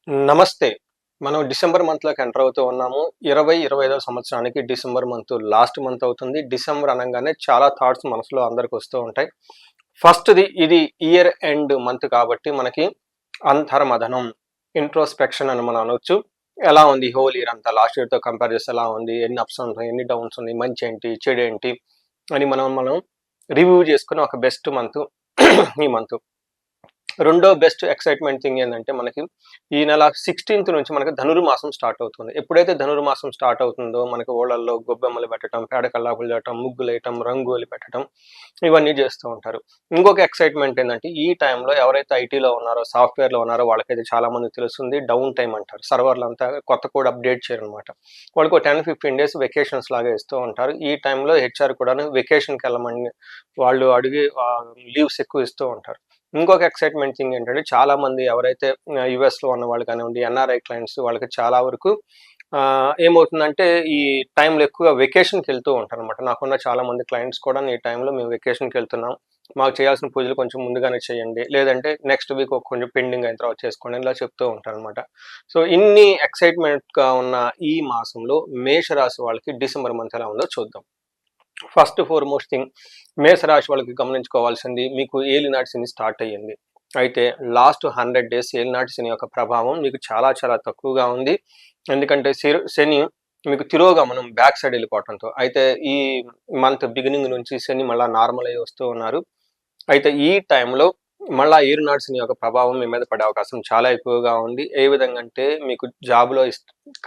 నమస్తే. మనం December మంత్‌లోకి enter అవుతూ ఉన్నాము. 25వ సంవత్సరానికి డిసెంబర్ మంత్ లాస్ట్ మంత్ అవుతుంది. డిసెంబర్ అనంగానే చాలా థాట్స్ మనసులో అందరికొస్తూ ఉంటాయి. ఫస్ట్‌ది ఇది ఇయర్ ఎండ్ మంత్ కాబట్టి మనకి అంతర్మథనం, ఇంట్రోస్పెక్షన్ అని మనం అనొచ్చు. ఎలా ఉంది హోల్ ఇయర్ అంతా లాస్ట్ ఇయర్‌తో కంపేర్ చేస్తే ఎలా ఉంది? ఎన్ని అప్స్ ఉన్నాయి? ఎన్ని డౌన్స్ ఉన్నాయి? మంచేంటి? చెడేంటి? అని మనం రివ్యూ చేసుకునే ఒక బెస్ట్ మంత్ ఈ మంత్. రెండో బెస్ట్ ఎక్సైట్మెంట్ థింగ్ ఏంటంటే మనకి ఈ నెల 16th నుంచి మనకి ధనుర్మాసం స్టార్ట్ అవుతుంది. ఎప్పుడైతే ధనుర్మాసం స్టార్ట్ అవుతుందో మనకి ఓళ్ళల్లో గొబ్బెమ్మలు పెట్టడం, పేడ కల్లాపులు చేయటం, ముగ్గులేయటం, రంగోలి పెట్టడం ఇవన్నీ చేస్తూ ఉంటారు. ఇంకొక ఎక్సైట్మెంట్ ఏంటంటే ఈ టైంలో ఎవరైతే ఐటీలో ఉన్నారో, సాఫ్ట్‌వేర్‌లో ఉన్నారో వాళ్ళకైతే చాలా మందికి తెలుస్తుంది. డౌన్ టైమ్ అంటారు. సర్వర్‌లంతా కొత్త కోడ్ అప్డేట్ చేయరనమాట. వాళ్ళకి ఒక 10, 15 డేస్ వెకేషన్స్ లాగా ఇస్తూ ఉంటారు. ఈ టైంలో హెచ్ఆర్ కూడాను వెకేషన్‌కి వెళ్ళమని వాళ్ళు అడిగి లీవ్స్ ఎక్కువ ఇస్తూ ఉంటారు. ఇంకొక ఎక్సైట్మెంట్ థింగ్ ఏంటంటే చాలా మంది ఎవరైతే యూఎస్‌లో ఉన్నవాళ్ళు కానివ్వండి, ఎన్ఆర్ఐ క్లయింట్స్ వాళ్ళకి చాలా వరకు ఏమవుతుందంటే ఈ టైంలో ఎక్కువగా వెకేషన్‌కి వెళ్తూ ఉంటారనమాట. నాకున్న చాలా మంది క్లయింట్స్ కూడా ఈ టైంలో మేము వెకేషన్‌కి వెళ్తున్నాం. మాకు చేయాల్సిన పూజలు కొంచెం ముందుగానే చేయండి. లేదంటే నెక్స్ట్ వీక్ కొంచెం పెండింగ్ అయిన తర్వాత చేసుకోండి ఇలా చెప్తూ ఉంటారనమాట. సో ఇన్ని ఎక్సైట్మెంట్‌గా ఉన్న ఈ మాసంలో మేషరాశి వాళ్ళకి డిసెంబర్ మంత్ ఎలా ఉందో చూద్దాం. ఫస్ట్ ఫార్మోస్ట్ థింగ్ మేషరాశి వాళ్ళకి గమనించుకోవాల్సింది మీకు ఏలినాటి శని స్టార్ట్ అయ్యింది. అయితే లాస్ట్ 100 డేస్ ఏలినాటి శని యొక్క ప్రభావం మీకు చాలా చాలా తక్కువగా ఉంది. ఎందుకంటే శని మీకు తిరోగమనం బ్యాక్ సైడ్ వెళ్ళిపోవటంతో. అయితే ఈ మంత్ బిగినింగ్ నుంచి శని మళ్ళా నార్మల్ అయ్యి వస్తూ ఉన్నారు. అయితే ఈ టైంలో మళ్ళా ఏలినాటి శని యొక్క ప్రభావం మీ మీద పడే అవకాశం చాలా ఎక్కువగా ఉంది. ఏ విధంగా అంటే మీకు జాబ్‌లో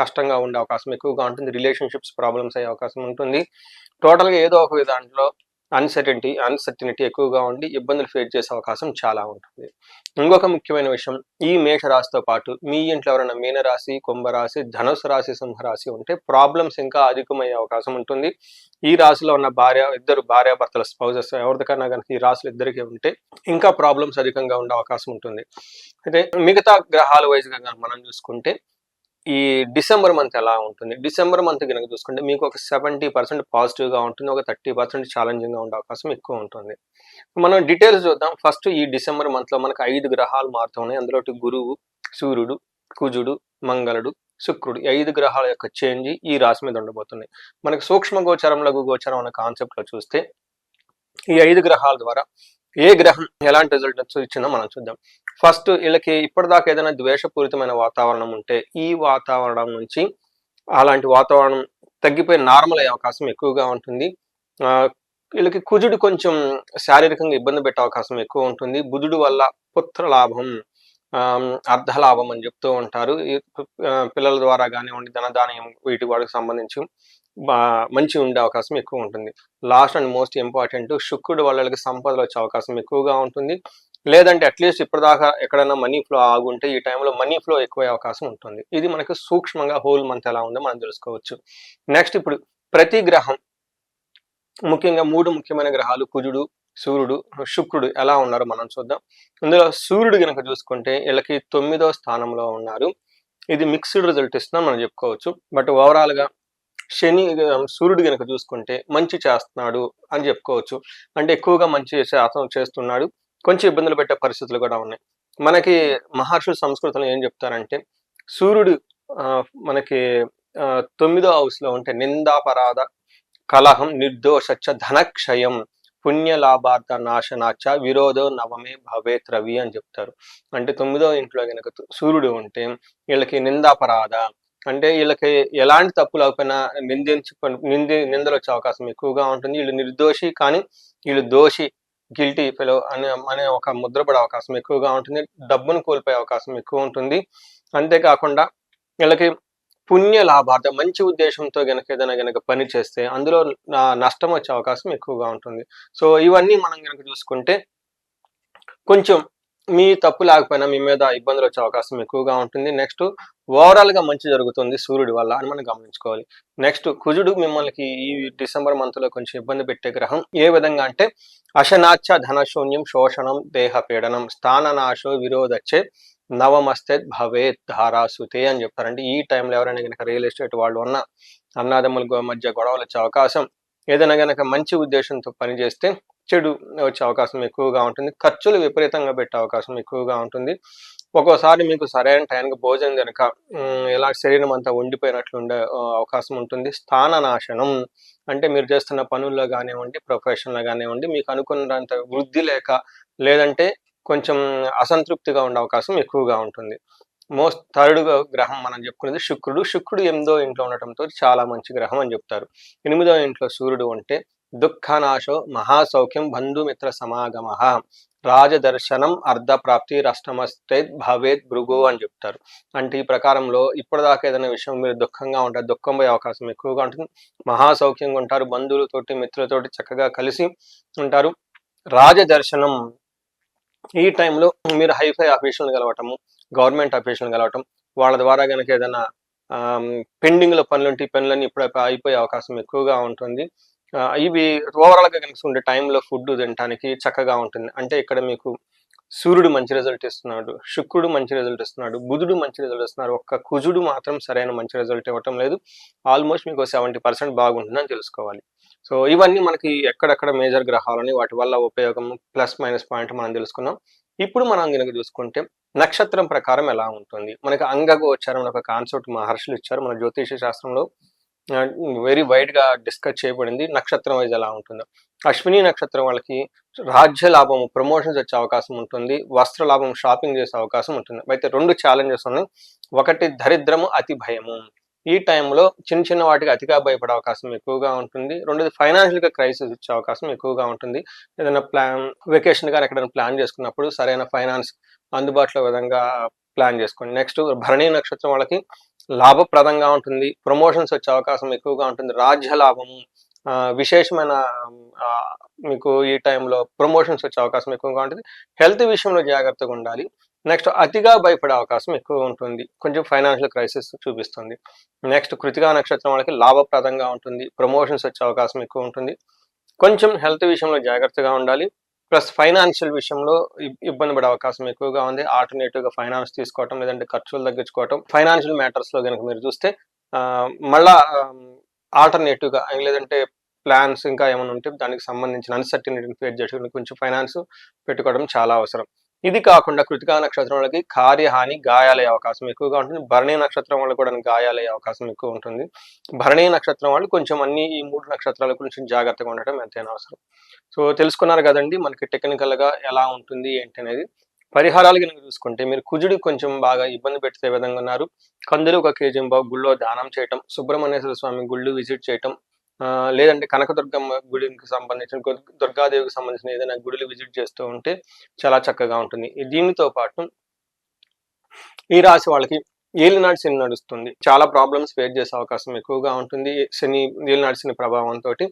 కష్టంగా ఉండే అవకాశం ఎక్కువగా ఉంటుంది. రిలేషన్‌షిప్స్ ప్రాబ్లమ్స్ అయ్యే అవకాశం ఉంటుంది. టోటల్‌గా ఏదో ఒక దాంట్లో అన్‌సర్టెనిటీ ఎక్కువగా ఉండి ఇబ్బందులు ఫేస్ చేసే అవకాశం చాలా ఉంటుంది. ఇంకొక ముఖ్యమైన విషయం ఈ మేషరాశితో పాటు మీ ఇంట్లో ఎవరైనా మీనరాశి, కుంభరాశి, ధనుసు రాశి, సింహరాశి ఉంటే ప్రాబ్లమ్స్ ఇంకా అధికమయ్యే అవకాశం ఉంటుంది. ఈ రాశిలో ఉన్న ఇద్దరు భార్యాభర్తల స్పౌసెస్ ఎవరికైనా గనుక ఈ రాశులు ఇద్దరికీ ఉంటే ఇంకా ప్రాబ్లమ్స్ అధికంగా ఉండే అవకాశం ఉంటుంది. అయితే మిగతా గ్రహాల వైస్‌గా గనుక మనం చూసుకుంటే ఈ డిసెంబర్ మంత్ ఎలా ఉంటుంది? డిసెంబర్ మంత్ గనుక చూసుకుంటే మీకు ఒక 70% పాజిటివ్‌గా ఉంటుంది. ఒక 30% ఛాలెంజింగ్‌గా ఉండే అవకాశం ఎక్కువ ఉంటుంది. మనం డీటెయిల్స్ చూద్దాం. ఫస్ట్ ఈ డిసెంబర్ మంత్‌లో మనకు 5 గ్రహాలు మారుతున్నాయి. అందులోటి గురువు, సూర్యుడు, కుజుడు, మంగళుడు, శుక్రుడు ఈ 5 గ్రహాల యొక్క చేంజ్ ఈ రాశి మీద ఉండబోతున్నాయి. మనకు సూక్ష్మ గోచారం, లఘు గోచారం అనే కాన్సెప్ట్‌లో చూస్తే ఈ 5 గ్రహాల ద్వారా ఏ గ్రహం ఎలాంటి రిజల్ట్ ఇచ్చిందో మనం చూద్దాం. ఫస్ట్ వీళ్ళకి ఇప్పటిదాకా ఏదైనా ద్వేషపూరితమైన వాతావరణం ఉంటే ఈ వాతావరణం నుంచి అలాంటి వాతావరణం తగ్గిపోయి నార్మల్ అయ్యే అవకాశం ఎక్కువగా ఉంటుంది. వీళ్ళకి కుజుడు కొంచెం శారీరకంగా ఇబ్బంది పెట్టే అవకాశం ఎక్కువ ఉంటుంది. బుధుడు వల్ల పుత్ర లాభం, అర్ధలాభం అని చెప్తూ ఉంటారు. ఈ పిల్లల ద్వారా కానివ్వండి, ధనధాన్యం వీటి వాటికి సంబంధించి మంచి ఉండే అవకాశం ఎక్కువ ఉంటుంది. లాస్ట్ అండ్ మోస్ట్ ఇంపార్టెంట్ శుక్రుడు వాళ్ళకి సంపదలు వచ్చే అవకాశం ఎక్కువగా ఉంటుంది. లేదంటే అట్లీస్ట్ ఇప్పటిదాకా ఎక్కడైనా మనీ ఫ్లో ఆగుంటే ఈ టైంలో మనీ ఫ్లో ఎక్కువయ్యే అవకాశం ఉంటుంది. ఇది మనకు సూక్ష్మంగా హోల్ మంత్ ఎలా ఉందో మనం తెలుసుకోవచ్చు. నెక్స్ట్ ఇప్పుడు ప్రతి గ్రహం ముఖ్యంగా 3 ముఖ్యమైన గ్రహాలు కుజుడు, సూర్యుడు, శుక్రుడు ఎలా ఉన్నారో మనం చూద్దాం. ఇందులో సూర్యుడు గనక చూసుకుంటే వీళ్ళకి 9వ స్థానంలో ఉన్నారు. ఇది మిక్స్డ్ రిజల్ట్ ఇస్తుందని మనం చెప్పుకోవచ్చు. బట్ ఓవరాల్‌గా సూర్యుడు గనక చూసుకుంటే మంచి చేస్తున్నాడు అని చెప్పుకోవచ్చు. అంటే ఎక్కువగా మంచి శాతం చేస్తున్నాడు. కొంచెం ఇబ్బందులు పెట్టే పరిస్థితులు కూడా ఉన్నాయి. మనకి మహర్షులు సంస్కృతంలో ఏం చెప్తారంటే సూర్యుడు మనకి 9వ హౌస్‌లో ఉంటే నిందాపరాధ, కలహం, నిర్దోషచ్చ, ధనక్షయం, పుణ్యలాభార్థ నాశనాచ, విరోధో నవమే భవేత్ రవి అని చెప్తారు. అంటే 9వ ఇంట్లో గనక సూర్యుడు ఉంటే వీళ్ళకి నిందాపరాధ అంటే వీళ్ళకి ఎలాంటి తప్పు లేకపోయినా నిందలు వచ్చే అవకాశం ఎక్కువగా ఉంటుంది. వీళ్ళు నిర్దోషి కానీ వీళ్ళు దోషి, గిల్టీ ఫెలో అనే ఒక ముద్రపడే అవకాశం ఎక్కువగా ఉంటుంది. డబ్బును కోల్పోయే అవకాశం ఎక్కువ ఉంటుంది. అంతేకాకుండా వీళ్ళకి పుణ్య లాభార్థం మంచి ఉద్దేశంతో ఏదైనా గనక పని చేస్తే అందులో నష్టం వచ్చే అవకాశం ఎక్కువగా ఉంటుంది. సో ఇవన్నీ మనం గనక చూసుకుంటే కొంచెం మీ తప్పు లేకపోయినా మీ మీద ఇబ్బందులు వచ్చే అవకాశం ఎక్కువగా ఉంటుంది. నెక్స్ట్ ఓవరాల్‌గా మంచి జరుగుతుంది సూర్యుడి వల్ల అని మనం గమనించుకోవాలి. నెక్స్ట్ కుజుడు మిమ్మల్ని ఈ డిసెంబర్ మంత్‌లో కొంచెం ఇబ్బంది పెట్టే గ్రహం. ఏ విధంగా అంటే అశనాచ్చ, ధనశూన్యం, శోషణం, దేహపీడనం, స్థాననాశో, విరోధచ్చే, నవమస్తేత్ భవేత్ ధారాసుతే అని చెప్తారు. అంటే ఈ టైంలో ఎవరైనా గనక రియల్ ఎస్టేట్ వాళ్ళు ఉన్న అన్నదమ్ముల మధ్య గొడవలు వచ్చే అవకాశం, ఏదైనా గనక మంచి ఉద్దేశంతో పనిచేస్తే చెడు వచ్చే అవకాశం ఎక్కువగా ఉంటుంది. ఖర్చులు విపరీతంగా పెట్టే అవకాశం ఎక్కువగా ఉంటుంది. ఒక్కోసారి మీకు సరైన టైంకి భోజనం గనక ఇలా శరీరం అంతా వండిపోయినట్లుండే అవకాశం ఉంటుంది. స్థాన నాశనం అంటే మీరు చేస్తున్న పనుల్లో గానివ్వండి, ప్రొఫెషన్‌లో గానివ్వండి, మీకు అనుకున్నంత వృద్ధి లేక, లేదంటే కొంచెం అసంతృప్తిగా ఉండే అవకాశం ఎక్కువగా ఉంటుంది. థర్డ్ గ్రహం మనం చెప్పుకునేది శుక్రుడు. శుక్రుడు 8దో ఇంట్లో ఉండటంతో చాలా మంచి గ్రహం అని చెప్తారు. 8దో ఇంట్లో సూర్యుడు ఉంటే దుఃఖనాశో మహాసౌఖ్యం బంధుమిత్ర సమాగమః రాజదర్శనం అర్ధప్రాప్తి రష్టమస్తైత్ భవేత్ భృగు అని చెప్తారు. అంటే ఈ ప్రకారంలో ఇప్పటిదాకా ఏదైనా విషయం మీరు దుఃఖంగా ఉంటారు, దుఃఖం పోయే అవకాశం ఎక్కువగా ఉంటుంది. మహాసౌఖ్యంగా ఉంటారు, బంధువులతోటి మిత్రులతోటి చక్కగా కలిసి ఉంటారు. రాజదర్శనం ఈ టైంలో మీరు హైఫై ఆఫీషియల్‌ని కలవటము, గవర్నమెంట్ ఆఫీషియల్‌ని కలవటం, వాళ్ళ ద్వారా గనక ఏదైనా పెండింగ్‌లో పనులుంటే ఈ పనులన్నీ ఇప్పుడే అయిపోయే అవకాశం ఎక్కువగా ఉంటుంది. ఇవి ఓవరాల్‌గా గనక చూసుకుంటే టైంలో ఫుడ్ తినటానికి చక్కగా ఉంటుంది. అంటే ఇక్కడ మీకు సూర్యుడు మంచి రిజల్ట్ ఇస్తున్నాడు, శుక్రుడు మంచి రిజల్ట్ ఇస్తున్నాడు, బుధుడు మంచి రిజల్ట్ ఇస్తున్నారు. ఒక్క కుజుడు మాత్రం సరైన మంచి రిజల్ట్ ఇవ్వటం లేదు. ఆల్మోస్ట్ మీకు 70% బాగుంటుందని తెలుసుకోవాలి. సో ఇవన్నీ మనకి ఎక్కడెక్కడ మేజర్ గ్రహాలని, వాటి వల్ల ఉపయోగం, ప్లస్ మైనస్ పాయింట్ మనం తెలుసుకున్నాం. ఇప్పుడు మనం గనక చూసుకుంటే నక్షత్రం ప్రకారం ఎలా ఉంటుంది. మనకి అంగగోచరం అనే ఒక కాన్సెప్ట్ మహర్షులు ఇచ్చారు. మన జ్యోతిష శాస్త్రంలో వెరీ వైడ్‌గా డిస్కస్ చేయబడింది. నక్షత్రం వైజ్ ఎలా ఉంటుందో. అశ్విని నక్షత్రం వాళ్ళకి రాజ్య లాభము, ప్రమోషన్స్ వచ్చే అవకాశం ఉంటుంది. వస్త్ర లాభం, షాపింగ్ చేసే అవకాశం ఉంటుంది. అయితే 2 ఛాలెంజెస్ ఉన్నాయి. ఒకటి దరిద్రము, అతి భయము. ఈ టైంలో చిన్న చిన్న వాటికి అతిగా భయపడే అవకాశం ఎక్కువగా ఉంటుంది. రెండోది ఫైనాన్షియల్‌గా క్రైసిస్ వచ్చే అవకాశం ఎక్కువగా ఉంటుంది. ఏదైనా వెకేషన్ గాని ఎక్కడైనా ప్లాన్ చేసుకున్నప్పుడు సరైన ఫైనాన్స్ అందుబాటులో విధంగా ప్లాన్ చేసుకోండి. నెక్స్ట్ భరణి నక్షత్రం వాళ్ళకి లాభప్రదంగా ఉంటుంది. ప్రమోషన్స్ వచ్చే అవకాశం ఎక్కువగా ఉంటుంది. రాజ్య లాభము, విశేషమైన మీకు ఈ టైంలో ప్రమోషన్స్ వచ్చే అవకాశం ఎక్కువగా ఉంటుంది. హెల్త్ విషయంలో జాగ్రత్తగా ఉండాలి. నెక్స్ట్ అతిగా భయపడే అవకాశం ఎక్కువ ఉంటుంది. కొంచెం ఫైనాన్షియల్ క్రైసిస్ చూపిస్తుంది. నెక్స్ట్ కృతికా నక్షత్రం వాళ్ళకి లాభప్రదంగా ఉంటుంది. ప్రమోషన్స్ వచ్చే అవకాశం ఎక్కువ ఉంటుంది. కొంచెం హెల్త్ విషయంలో జాగ్రత్తగా ఉండాలి. ప్లస్ ఫైనాన్షియల్ విషయంలో ఇబ్బంది పడే అవకాశం ఎక్కువగా ఉంది. ఆల్టర్నేటివ్‌గా ఫైనాన్స్ తీసుకోవటం, లేదంటే ఖర్చులు తగ్గించుకోవటం. ఫైనాన్షియల్ మ్యాటర్స్‌లో గనక మీరు చూస్తే మళ్ళా ఆల్టర్నేటివ్‌గా లేదంటే ప్లాన్స్ ఇంకా ఏమైనా ఉంటే దానికి సంబంధించిన అన్‌సర్టెనిటీని ఫేస్ చేయడానికి కొంచెం ఫైనాన్స్ పెట్టుకోవడం చాలా అవసరం. ఇది కాకుండా కృతికా నక్షత్రం వాళ్ళకి కార్యహాని, గాయాలయ్యే అవకాశం ఎక్కువగా ఉంటుంది. భరణి నక్షత్రం వాళ్ళకి కూడా గాయాలయ్యే అవకాశం ఎక్కువ ఉంటుంది. భరణి నక్షత్రం వాళ్ళు కొంచెం ఈ 3 నక్షత్రాలు కొంచెం జాగ్రత్తగా ఉండటం ఎంతైనా అవసరం. సో తెలుసుకున్నారు కదండి మనకి టెక్నికల్‌గా ఎలా ఉంటుంది ఏంటి అనేది. పరిహారాలు గనుక చూసుకుంటే మీరు కుజుడికి కొంచెం బాగా ఇబ్బంది పెట్టే విధంగా ఉన్నారు. కందులు 1 కేజీంబావు గుళ్ళో దానం చేయటం, సుబ్రహ్మణ్యేశ్వర స్వామి గుళ్ళు విజిట్ చేయటం, లేదంటే కనకదుర్గమ్మ గుడికి సంబంధించిన దుర్గాదేవికి సంబంధించిన ఏదైనా గుడులు విజిట్ చేస్తూ ఉంటే చాలా చక్కగా ఉంటుంది. దీనితో పాటు ఈ రాశి వాళ్ళకి ఏలినాటి శని నడుస్తుంది. చాలా ప్రాబ్లమ్స్ ఫేస్ చేసే అవకాశం ఎక్కువగా ఉంటుంది. ఏలినాటి శని ప్రభావంతోటి.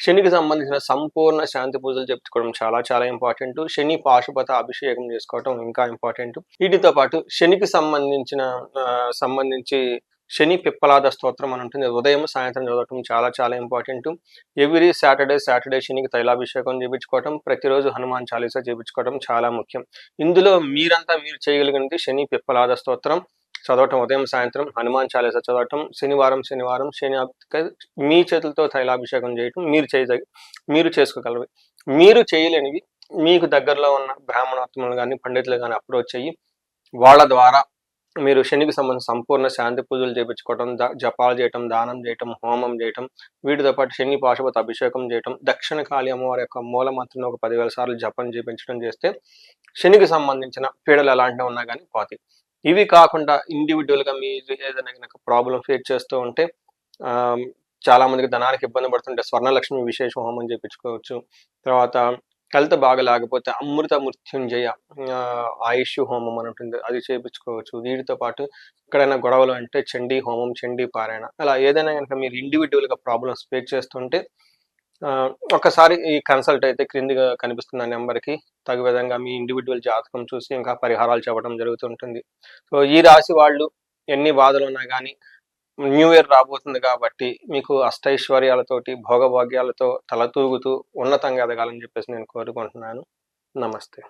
శనికి సంబంధించిన సంపూర్ణ శాంతి పూజలు చెప్పుకోవడం చాలా చాలా ఇంపార్టెంట్. శని పాశుపత అభిషేకం చేసుకోవడం ఇంకా ఇంపార్టెంట్. వీటితో పాటు శనికి సంబంధించి శని పిప్పలాద స్తోత్రం అని ఉంటుంది. ఉదయం సాయంత్రం చదవటం చాలా చాలా ఇంపార్టెంట్. ఎవ్రీ సాటర్డే శనికి తైలాభిషేకం చేయించుకోవటం, ప్రతిరోజు హనుమాన్ చాలీసా చేయించుకోవడం చాలా ముఖ్యం. ఇందులో మీరు చేయగలిగినది శని పిప్పలాద స్తోత్రం చదవటం, ఉదయం సాయంత్రం హనుమాన్ చాలీసా చదవటం, శనివారం శని మీ చేతులతో తైలాభిషేకం చేయటం మీరు చేసుకోగలరు. మీరు చేయలేనివి మీకు దగ్గరలో ఉన్న బ్రాహ్మణోత్తములు కానీ పండితులు కానీ అప్రోచ్ అయ్యి వాళ్ళ ద్వారా మీరు శనికి సంబంధించిన సంపూర్ణ శాంతి పూజలు చేయించుకోవటం, జపాలు చేయటం, దానం చేయటం, హోమం చేయటం, వీటితో పాటు శని పాశుపత అభిషేకం చేయటం, దక్షిణ కాళీ అమ్మవారి యొక్క మూల మంత్రం ఒక 10,000 సార్లు జపం చేయించడం చేస్తే శనికి సంబంధించిన పీడలు ఎలాంటివి ఉన్నా కానీ పోతాయి. ఇవి కాకుండా ఇండివిజువల్‌గా మీరు ఏదైనా గనక ప్రాబ్లమ్ ఫేస్ చేస్తూ ఉంటే చాలా మందికి ధనానికి ఇబ్బంది పడుతుంటే స్వర్ణలక్ష్మి విశేష హోమం చేయించుకోవచ్చు. తర్వాత హెల్త్ బాగా లేకపోతే అమృత మృత్యుంజయ ఆయుష్ హోమం అని ఉంటుంది, అది చేయించుకోవచ్చు. వీటితో పాటు ఎక్కడైనా గొడవలు అంటే చండీ హోమం, చండీ పారాయణ, అలా ఏదైనా కనుక మీరు ఇండివిజువల్‌గా ప్రాబ్లమ్స్ ఫేస్ చేస్తుంటే ఒకసారి ఈ కన్సల్ట్ అయితే క్రిందిగా కనిపిస్తున్న నెంబర్‌కి తగు విధంగా మీ ఇండివిజువల్ జాతకం చూసి ఇంకా పరిహారాలు చెప్పడం జరుగుతుంటుంది. సో ఈ రాశి వాళ్ళు ఎన్ని బాధలున్నా గానీ న్యూ ఇయర్ రాబోతుంది కాబట్టి మీకు అష్టైశ్వర్యాలతోటి, భోగభాగ్యాలతో తలతూగుతూ ఉన్నతంగా ఎదగాలని చెప్పేసి నేను కోరుకుంటున్నాను. నమస్తే.